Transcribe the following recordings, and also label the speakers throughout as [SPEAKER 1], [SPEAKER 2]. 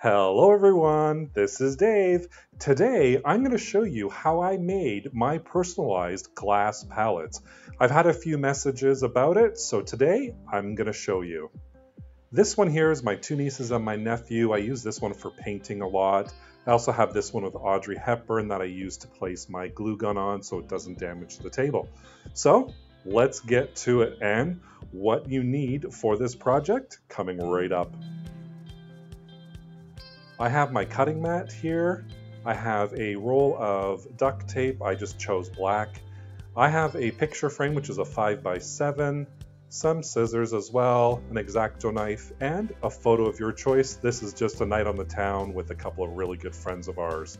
[SPEAKER 1] Hello everyone, this is Dave. Today I'm going to show you how I made my personalized glass palettes. I've had a few messages about it, so today I'm going to show you. This one here is my two nieces and my nephew. I use this one for painting a lot. I also have this one with Audrey Hepburn that I use to place my glue gun on so it doesn't damage the table. So let's get to it, and what you need for this project coming right up. I have my cutting mat here. I have a roll of duct tape. I just chose black. I have a picture frame, which is a 5x7, some scissors as well, an Exacto knife, and a photo of your choice. This is just a night on the town with a couple of really good friends of ours.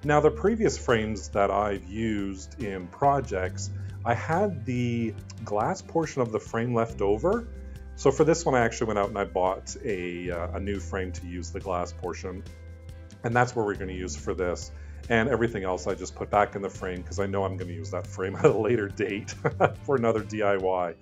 [SPEAKER 1] Now, the previous frames that I've used in projects, I had the glass portion of the frame left over. So for this one, I actually went out and I bought a new frame to use the glass portion. And that's what we're going to use for this. And everything else I just put back in the frame because I know I'm going to use that frame at a later date for another DIY.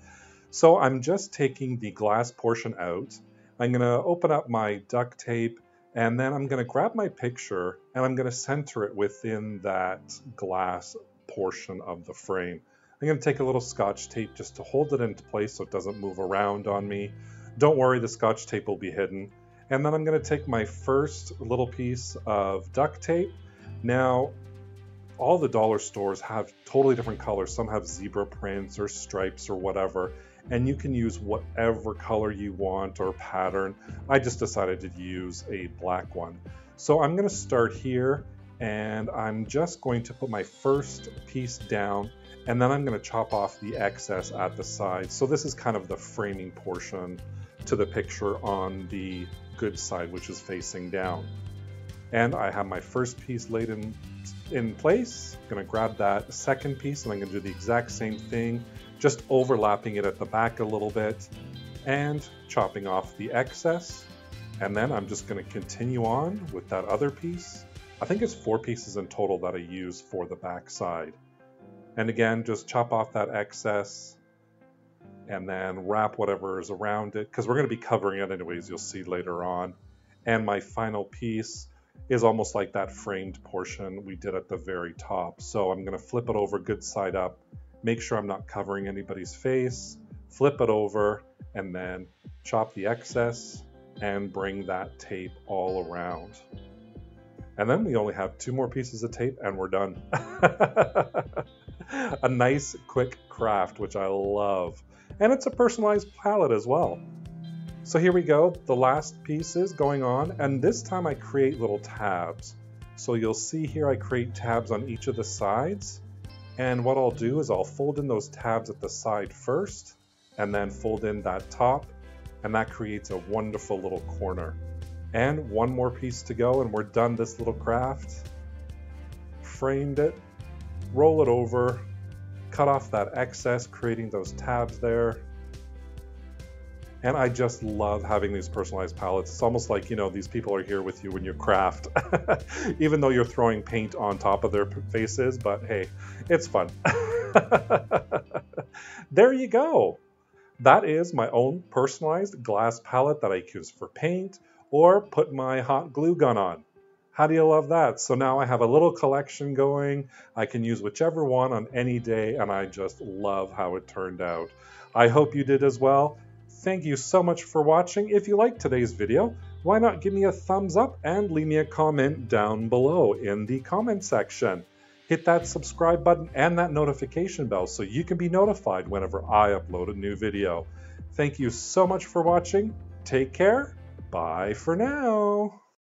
[SPEAKER 1] So I'm just taking the glass portion out. I'm going to open up my duct tape, and then I'm going to grab my picture and I'm going to center it within that glass portion of the frame. I'm going to take a little Scotch tape just to hold it into place so it doesn't move around on me. Don't worry, the Scotch tape will be hidden. And then I'm going to take my first little piece of duct tape. Now, all the dollar stores have totally different colors. Some have zebra prints or stripes or whatever. And you can use whatever color you want or pattern. I just decided to use a black one. So I'm going to start here, and I'm just going to put my first piece down. And then I'm going to chop off the excess at the side. So this is kind of the framing portion to the picture on the good side, which is facing down. And I have my first piece laid in place. I'm going to grab that second piece and I'm going to do the exact same thing, just overlapping it at the back a little bit and chopping off the excess. And then I'm just going to continue on with that other piece. I think it's 4 pieces in total that I use for the back side. And again, just chop off that excess and then wrap whatever is around it, because we're going to be covering it anyways, you'll see later on. And my final piece is almost like that framed portion we did at the very top. So I'm going to flip it over good side up, make sure I'm not covering anybody's face, flip it over, and then chop the excess and bring that tape all around. And then we only have 2 more pieces of tape and we're done. A nice quick craft, which I love. And it's a personalized palette as well. So here we go, the last piece is going on, and this time I create little tabs. So you'll see here I create tabs on each of the sides, and what I'll do is I'll fold in those tabs at the side first, and then fold in that top, and that creates a wonderful little corner. And one more piece to go and we're done this little craft. Framed it, roll it over, cut off that excess, creating those tabs there. And I just love having these personalized palettes. It's almost like, you know, these people are here with you when you craft, even though you're throwing paint on top of their faces, but hey, it's fun. There you go. That is my own personalized glass palette that I use for paint or put my hot glue gun on. How do you love that? So now I have a little collection going. I can use whichever one on any day, and I just love how it turned out. I hope you did as well. Thank you so much for watching. If you liked today's video, why not give me a thumbs up and leave me a comment down below in the comment section. Hit that subscribe button and that notification bell so you can be notified whenever I upload a new video. Thank you so much for watching. Take care. Bye for now.